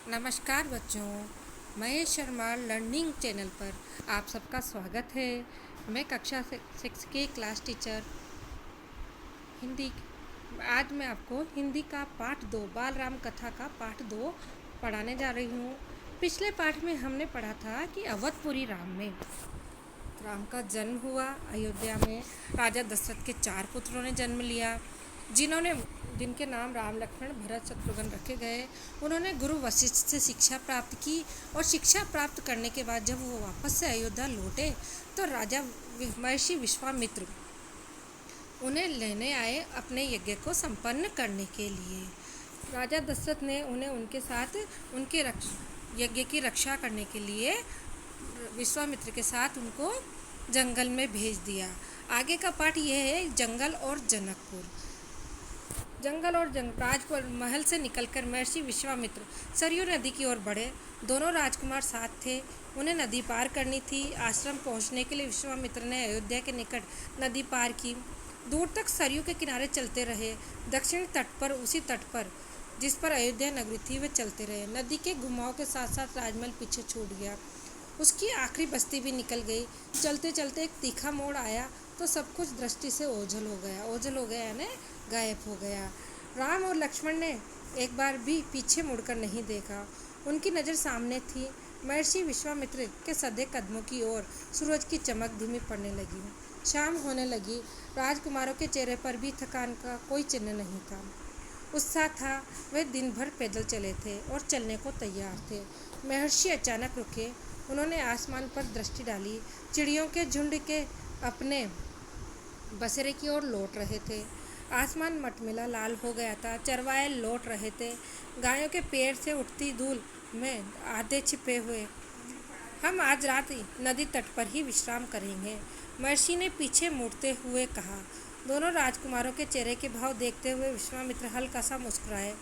नमस्कार बच्चों, Mahesh Sharma learning channel पर आप सबका स्वागत है। मैं कक्षा 6 की क्लास टीचर हिंदी। आज मैं आपको हिंदी का पाठ 2 बाल राम कथा का पाठ 2 पढ़ाने जा रही हूँ। पिछले पाठ में हमने पढ़ा था कि अवधपुरी राम का जन्म हुआ। अयोध्या में राजा दशरथ के 4 पुत्रों ने जन्म लिया, जिनके नाम राम, लक्ष्मण, भरत, शत्रुघ्न रखे गए। उन्होंने गुरु वशिष्ठ से शिक्षा प्राप्त की और शिक्षा प्राप्त करने के बाद जब वो वापस से अयोध्या लौटे तो राजा महर्षि विश्वामित्र उन्हें लेने आए अपने यज्ञ को संपन्न करने के लिए। राजा दशरथ ने उन्हें उनके साथ उनके यज्ञ की रक्षा करने के लिए विश्वामित्र के साथ उनको जंगल में भेज दिया। आगे का पाठ यह है जंगल और जनकपुर। राजपुर महल से निकलकर महर्षि विश्वामित्र सरयू नदी की ओर बढ़े। दोनों राजकुमार साथ थे। उन्हें नदी पार करनी थी। आश्रम पहुंचने के लिए विश्वामित्र ने अयोध्या के निकट नदी पार की। दूर तक सरयू के किनारे चलते रहे। दक्षिण तट पर, उसी तट पर जिस पर अयोध्या नगरी थी, वे चलते रहे। नदी के घुमाव के साथ साथ राजमहल पीछे छूट गया। उसकी आखिरी बस्ती भी निकल गई। चलते चलते एक तीखा मोड़ आया तो सब कुछ दृष्टि से ओझल हो गया यानी गायब हो गया। राम और लक्ष्मण ने एक बार भी पीछे मुड़कर नहीं देखा। उनकी नज़र सामने थी। महर्षि विश्वामित्र के सधे कदमों की ओर सूरज की चमक धीमी पड़ने लगी। शाम होने लगी। राजकुमारों के चेहरे पर भी थकान का कोई चिन्ह नहीं था, उत्साह था। वे दिन भर पैदल चले थे और चलने को तैयार थे। महर्षि अचानक रुके। उन्होंने आसमान पर दृष्टि डाली। चिड़ियों के झुंड के अपने बसेरे की ओर लौट रहे थे। आसमान मटमिला लाल हो गया था। चरवाहे लौट रहे थे, गायों के पैर से उठती धूल में आधे छिपे हुए। हम आज रात नदी तट पर ही विश्राम करेंगे, महर्षि ने पीछे मुड़ते हुए कहा। दोनों राजकुमारों के चेहरे के भाव देखते हुए विश्वामित्र हल्का सा मुस्कुराए।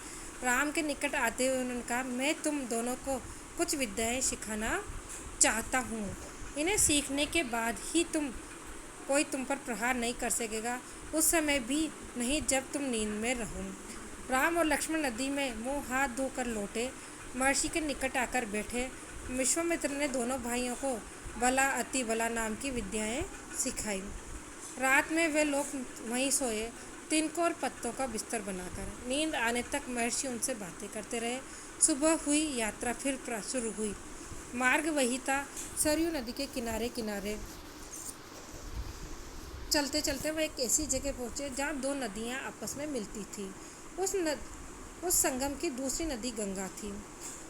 राम के निकट आते हुए उन्होंने कहा, मैं तुम दोनों को कुछ विद्याएं सिखाना चाहता हूँ। इन्हें सीखने के बाद ही कोई तुम पर प्रहार नहीं कर सकेगा, उस समय भी नहीं जब तुम नींद में रहो। राम और लक्ष्मण नदी में मुंह हाथ धोकर लौटे। महर्षि के निकट आकर बैठे। विश्वामित्र ने दोनों भाइयों को बला अति बला नाम की विद्याएं सिखाई। रात में वे लोग वहीं सोए, तिनकों और पत्तों का बिस्तर बनाकर। नींद आने तक महर्षि उनसे बातें करते रहे। सुबह हुई, यात्रा फिर शुरू हुई। मार्ग वही था, सरयू नदी के किनारे किनारे। चलते चलते वह एक ऐसी जगह पहुँचे जहाँ 2 नदियाँ आपस में मिलती थी। उस संगम की दूसरी नदी गंगा थी।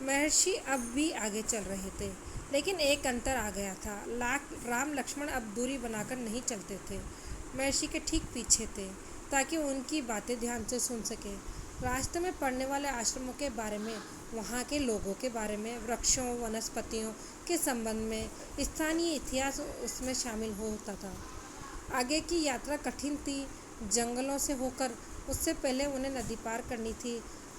महर्षि अब भी आगे चल रहे थे, लेकिन एक अंतर आ गया था। राम लक्ष्मण अब दूरी बनाकर नहीं चलते थे, महर्षि के ठीक पीछे थे, ताकि उनकी बातें ध्यान से सुन सके। रास्ते में पड़ने वाले आश्रमों के बारे में, वहाँ के लोगों के बारे में, वृक्षों वनस्पतियों के संबंध में, स्थानीय इतिहास उसमें शामिल होता था। आगे की यात्रा कठिन थी, जंगलों से होकर। उससे पहले उन्हें नदी पार करनी थी।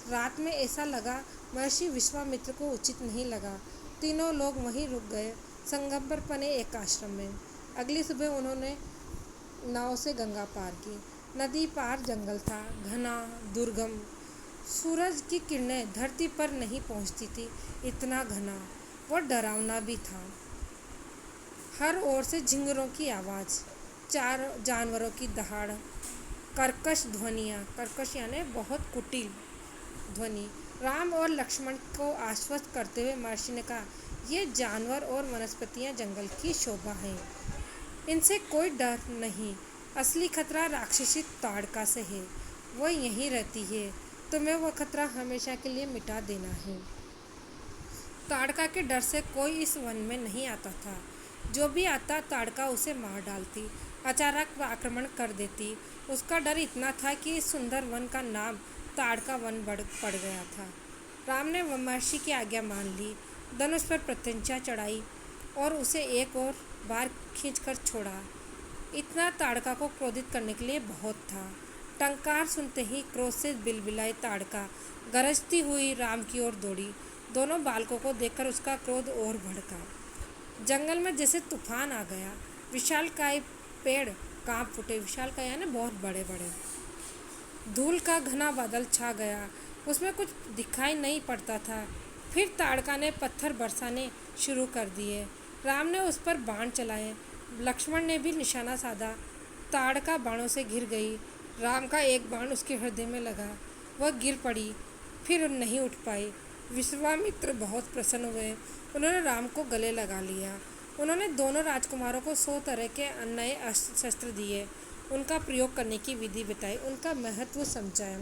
रात में ऐसा लगा महर्षि विश्वामित्र को उचित नहीं लगा। तीनों लोग वहीं रुक गए, संगम पर बने एक आश्रम में। अगली सुबह उन्होंने नाव से गंगा पार की। नदी पार जंगल था, घना, दुर्गम। सूरज की किरणें धरती पर नहीं पहुंचती थी, इतना घना और डरावना भी था। हर ओर से झिंगुरों की आवाज़, 4 जानवरों की दहाड़, कर्कश ध्वनियाँ, कर्कश यानी बहुत कुटिल ध्वनि। राम और लक्ष्मण को आश्वस्त करते हुए महर्षि ने कहा, ये जानवर और वनस्पतियाँ जंगल की शोभा हैं, इनसे कोई डर नहीं। असली खतरा राक्षसी ताड़का से है, वह यहीं रहती है। तुम्हें वह खतरा हमेशा के लिए मिटा देना है। ताड़का के डर से कोई इस वन में नहीं आता था। जो भी आता, ताड़का उसे मार डालती, अचानक आक्रमण कर देती। उसका डर इतना था कि इस सुंदर वन का नाम ताड़का वन पड़ गया था। राम ने महर्षि की आज्ञा मान ली, धनुष पर प्रत्यंचा चढ़ाई और उसे एक और बार खींचकर छोड़ा। इतना ताड़का को क्रोधित करने के लिए बहुत था। टंकार सुनते ही क्रोध से बिलबिलाई ताड़का गरजती हुई राम की ओर दौड़ी। दोनों बालकों को देखकर उसका क्रोध और भड़का। जंगल में जैसे तूफान आ गया। विशालकाय पेड़ कांप उठे। विशालकाय यानी बहुत बड़े बड़े। धूल का घना बादल छा गया, उसमें कुछ दिखाई नहीं पड़ता था। फिर ताड़का ने पत्थर बरसाने शुरू कर दिए। राम ने उस पर बाण चलाए। लक्ष्मण ने भी निशाना साधा। ताड़का बाणों से घिर गई। राम का एक बाण उसके हृदय में लगा। वह गिर पड़ी, फिर नहीं उठ पाई। विश्वामित्र बहुत प्रसन्न हुए। उन्होंने राम को गले लगा लिया। उन्होंने दोनों राजकुमारों को 100 तरह के नए शस्त्र दिए, उनका प्रयोग करने की विधि बताई, उनका महत्व समझाया।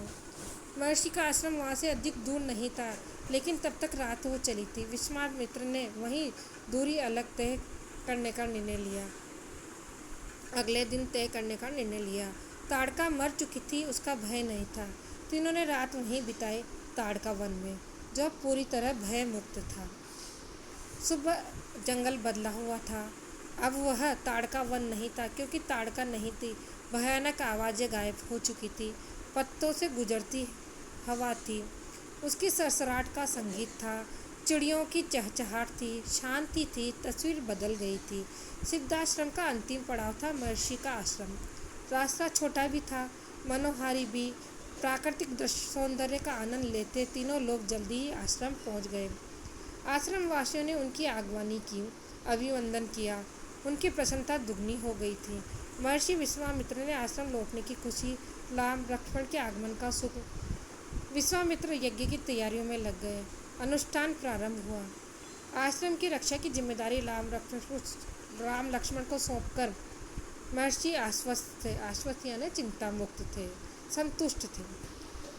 महर्षि का आश्रम वहाँ से अधिक दूर नहीं था, लेकिन तब तक रात हो चली थी। विश्वामित्र ने वहीं दूरी करने का निर्णय लिया अगले दिन तय करने का निर्णय लिया। ताड़का मर चुकी थी, उसका भय नहीं था। तीनों ने रात वहीं बिताई, ताड़का वन में, जो पूरी तरह भय मुक्त था। सुबह जंगल बदला हुआ था। अब वह ताड़का वन नहीं था, क्योंकि ताड़का नहीं थी। भयानक आवाज़ें गायब हो चुकी थी। पत्तों से गुजरती हवा थी। उसकी सरसराहट का संगीत था। चिड़ियों की चहचहाट थी। शांति थी। तस्वीर बदल गई थी। सिद्धाश्रम का अंतिम पड़ाव था महर्षि का आश्रम। रास्ता छोटा भी था, मनोहारी भी। प्राकृतिक सौंदर्य का आनंद लेते तीनों लोग जल्दी ही आश्रम पहुंच गए। आश्रम वासियों ने उनकी आगवानी की, अभिवंदन किया। उनकी प्रसन्नता दुगनी हो गई थी। महर्षि विश्वामित्र ने आश्रम लौटने की खुशी, राम लक्ष्मण के आगमन का सुख। विश्वामित्र यज्ञ की तैयारियों में लग गए। अनुष्ठान प्रारंभ हुआ। आश्रम की रक्षा की जिम्मेदारी राम लक्ष्मण को सौंपकर महर्षि आश्वस्त थे। आश्वस्त यानी चिंता मुक्त थे, संतुष्ट थे।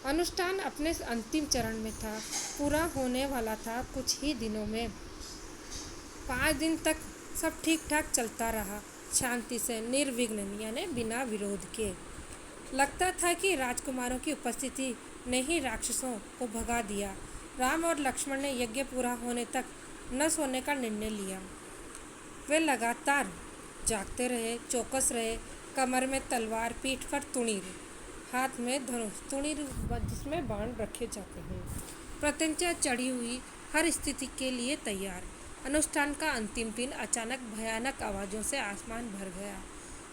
अनुष्ठान अपने अंतिम चरण में था, पूरा होने वाला था कुछ ही दिनों में। 5 दिन तक सब ठीक ठाक चलता रहा, शांति से, निर्विघ्न यानी बिना विरोध के। लगता था कि राजकुमारों की उपस्थिति ने ही राक्षसों को भगा दिया। राम और लक्ष्मण ने यज्ञ पूरा होने तक न सोने का निर्णय लिया। वे लगातार जागते रहे, चौकस रहे। कमर में तलवार, पीठ पर तुणीर, हाथ में धनुष, तुणीर जिसमें बाण रखे जाते हैं, प्रत्यंचा चढ़ी हुई, हर स्थिति के लिए तैयार। अनुष्ठान का अंतिम दिन अचानक भयानक आवाज़ों से आसमान भर गया।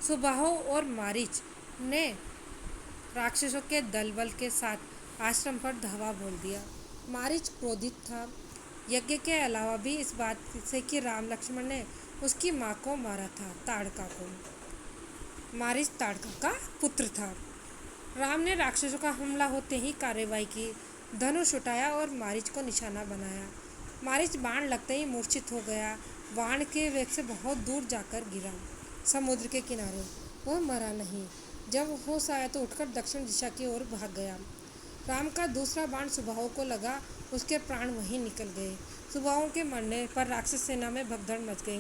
सुबाहो और मारीच ने राक्षसों के दलबल के साथ आश्रम पर धावा बोल दिया। मारीच क्रोधित था, यज्ञ के अलावा भी इस बात से कि राम लक्ष्मण ने उसकी माँ को मारा था, ताड़का को। मारीच ताड़का का पुत्र था। राम ने राक्षसों का हमला होते ही कार्रवाई की, धनुष उठाया और मारीच को निशाना बनाया। मारीच बाण लगते ही मूर्छित हो गया। बाण के वेग से बहुत दूर जाकर गिरा, समुद्र के किनारे। वह मरा नहीं। जब होश आया तो उठकर दक्षिण दिशा की ओर भाग गया। राम का दूसरा बाण सुबाहु को लगा, उसके प्राण वहीं निकल गए। सुबाहु के मरने पर राक्षस सेना में भगदड़ मच गई।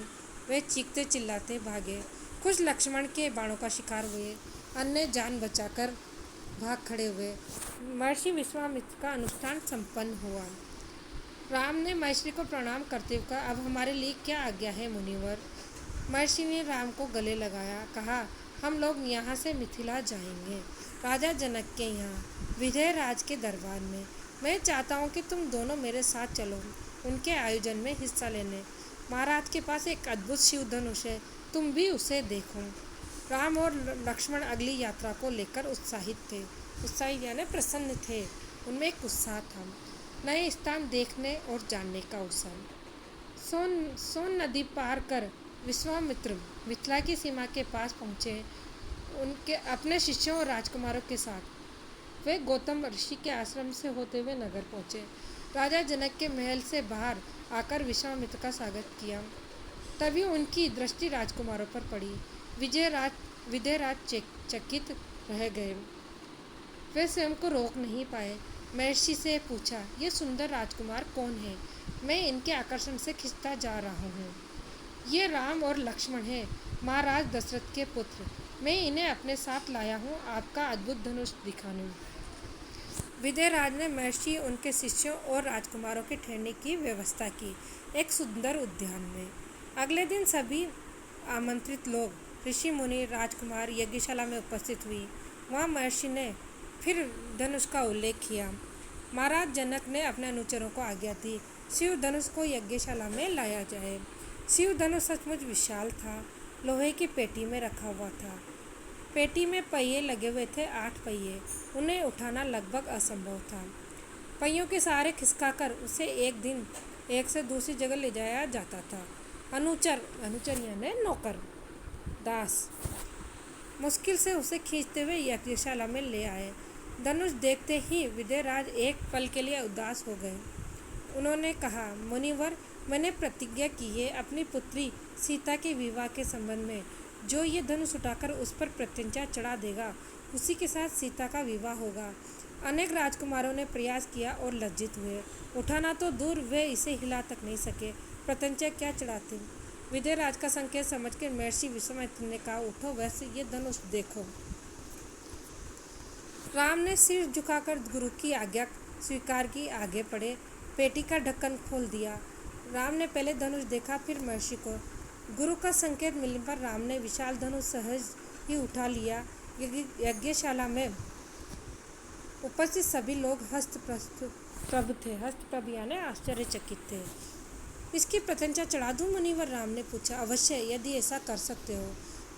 वे चीखते चिल्लाते भागे। कुछ लक्ष्मण के बाणों का शिकार हुए, अन्य जान बचाकर भाग खड़े हुए। महर्षि विश्वामित्र का अनुष्ठान संपन्न हुआ। राम ने महर्षि को प्रणाम करते हुए कहा, अब हमारे लिए क्या आज्ञा है मुनिवर। महर्षि ने राम को गले लगाया, कहा, हम लोग यहाँ से मिथिला जाएंगे, राजा जनक के यहाँ, विजय राज के दरबार में। मैं चाहता हूँ कि तुम दोनों मेरे साथ चलो, उनके आयोजन में हिस्सा लेने। महाराज के पास एक अद्भुत शिव धनुष है, तुम भी उसे देखो। राम और लक्ष्मण अगली यात्रा को लेकर उत्साहित थे। उत्साहित यानी प्रसन्न थे। उनमें एक उत्साह था, नए स्थान देखने और जानने का उत्साह। सोन नदी पार कर विश्वामित्र मिथिला की सीमा के पास पहुँचे, उनके अपने शिष्यों और राजकुमारों के साथ। वे गौतम ऋषि के आश्रम से होते हुए नगर पहुँचे। राजा जनक के महल से बाहर आकर विश्वामित्र का स्वागत किया। तभी उनकी दृष्टि राजकुमारों पर पड़ी। विजयराज चकित रह गए। वे स्वयं को रोक नहीं पाए। महर्षि से पूछा, ये सुंदर राजकुमार कौन है? मैं इनके आकर्षण से खिंचता जा रहा हूँ। ये राम और लक्ष्मण हैं, महाराज दशरथ के पुत्र। मैं इन्हें अपने साथ लाया हूँ आपका अद्भुत धनुष दिखाने। विजयराज ने महर्षि, उनके शिष्यों और राजकुमारों के ठहरने की व्यवस्था की, एक सुंदर उद्यान में। अगले दिन सभी आमंत्रित लोग, ऋषि मुनि, राजकुमार यज्ञशाला में उपस्थित हुई। वहाँ महर्षि ने फिर धनुष का उल्लेख किया। महाराज जनक ने अपने अनुचरों को आज्ञा दी, शिव धनुष को यज्ञशाला में लाया जाए। शिव धनुष सचमुच विशाल था, लोहे की पेटी में रखा हुआ था। पेटी में पहिए लगे हुए थे, 8 पहिए। उन्हें उठाना लगभग असंभव था। पहियों के सहारे खिसकाकर उसे एक दिन एक से दूसरी जगह ले जाया जाता था। अनुचर यानी नौकर, दास मुश्किल से उसे खींचते हुए यज्ञशाला में ले आए। धनुष देखते ही विदेहराज एक पल के लिए उदास हो गए। उन्होंने कहा, मुनिवर, मैंने प्रतिज्ञा की है अपनी पुत्री सीता के विवाह के संबंध में। जो ये धनुष उठाकर उस पर प्रत्यंचा चढ़ा देगा, उसी के साथ सीता का विवाह होगा। अनेक राजकुमारों ने प्रयास किया और लज्जित हुए। उठाना तो दूर, वे इसे हिला तक नहीं सके, प्रत्यंचा क्या चढ़ाते। विदेहराज का संकेत समझकर महर्षि विश्वामित्र ने कहा, उठो, वैसे ये धनुष देखो। राम ने सिर झुकाकर गुरु की आज्ञा स्वीकार की, आगे बढ़े। पेटी का ढक्कन खोल दिया। राम ने पहले धनुष देखा, फिर महर्षि को। गुरु का संकेत मिलने पर राम ने विशाल धनुष सहज ही उठा लिया। यज्ञशाला में उपस्थित सभी लोग हस्तप्रभ थे। हस्तप्रभ यानी आश्चर्यचकित थे। इसकी प्रत्यंचा चढ़ा दूं मुनिवर? राम ने पूछा। अवश्य, यदि ऐसा कर सकते हो।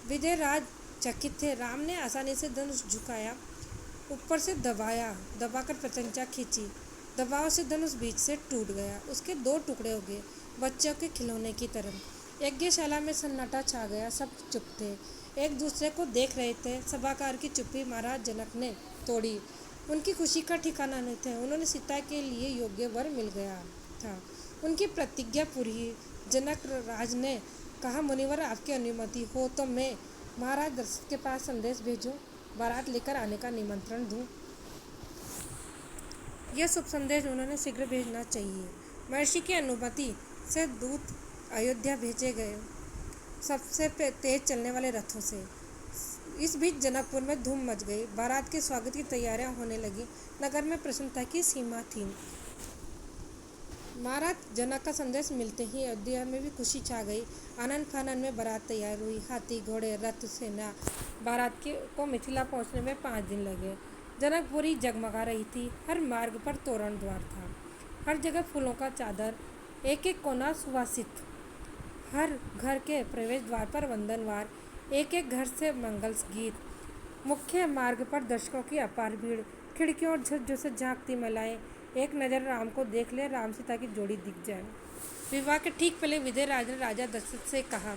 विदेहराज चकित थे। राम ने आसानी से धनुष झुकाया, ऊपर से दबाकर प्रत्यंचा खींची। दबाव से धनुष बीच से टूट गया। उसके 2 टुकड़े हो गए, बच्चों के खिलौने की तरह। यज्ञशाला में सन्नाटा छा गया। सब चुप थे, एक दूसरे को देख रहे थे। सभागार की चुप्पी महाराज जनक ने तोड़ी। उनकी खुशी का ठिकाना नहीं था। उन्होंने सीता के लिए योग्य वर मिल गया था। उनकी प्रतिज्ञा पूरी। जनक राज ने कहा, मुनिवर, आपकी अनुमति हो तो मैं महाराज दशरथ के पास संदेश भेजूं, बारात लेकर आने का निमंत्रण दूं। यह शुभ संदेश उन्होंने शीघ्र भेजना चाहिए। महर्षि की अनुमति से दूत अयोध्या भेजे गए, सबसे तेज चलने वाले रथों से। इस बीच जनकपुर में धूम मच गई। बारात के स्वागत की तैयारियां होने लगी। नगर में प्रसन्नता की सीमा थी। महाराज जनक का संदेश मिलते ही अयोध्या में भी खुशी छा गई। आनंद फानन में बारात तैयार हुई। हाथी, घोड़े, रथ, सेना। बारात को मिथिला पहुंचने में 5 दिन लगे। जनकपुरी जगमगा रही थी। हर मार्ग पर तोरण द्वार था, हर जगह फूलों का चादर, एक एक कोना सुवासित। हर घर के प्रवेश द्वार पर वंदनवार, एक एक घर से मंगल गीत। मुख्य मार्ग पर दर्शकों की अपार भीड़, खिड़कियों और झज्जों से झांकती महिलाएं। एक नज़र राम को देख ले, राम सीता की जोड़ी दिख जाए। विवाह के ठीक पहले विदेहराज ने राजा दशरथ से कहा,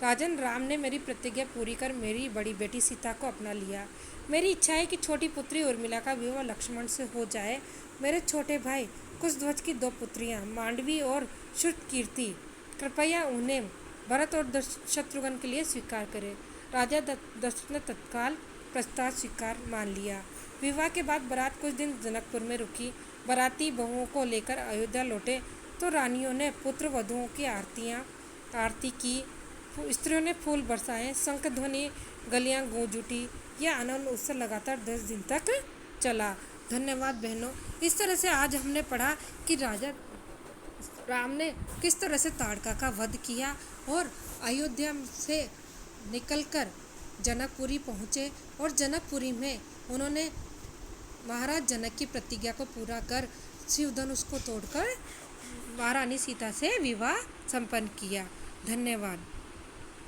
राजन, राम ने मेरी प्रतिज्ञा पूरी कर मेरी बड़ी बेटी सीता को अपना लिया। मेरी इच्छा है कि छोटी पुत्री उर्मिला का विवाह लक्ष्मण से हो जाए। मेरे छोटे भाई कुशध्वज की 2 पुत्रियां, मांडवी और श्रुतकीर्ति, कृपया उन्हें भरत और शत्रुघ्न के लिए स्वीकार करें। राजा दशरथ ने तत्काल प्रस्ताव स्वीकार मान लिया। विवाह के बाद बारात कुछ दिन जनकपुर में रुकी। बाराती बहुओं को लेकर अयोध्या लौटे तो रानियों ने पुत्र वधुओं की आरती की, स्त्रियों ने फूल बरसाए, शंख ध्वनि, गलियां गूंज उठी। यह आनंद उत्सव लगातार 10 दिन तक चला। धन्यवाद बहनों। इस तरह से आज हमने पढ़ा कि राजा राम ने किस तरह से ताड़का का वध किया और अयोध्या से निकलकर जनकपुरी पहुँचे और जनकपुरी में उन्होंने महाराज जनक की प्रतिज्ञा को पूरा कर शिवधनुष को तोड़कर महारानी सीता से विवाह संपन्न किया। धन्यवाद।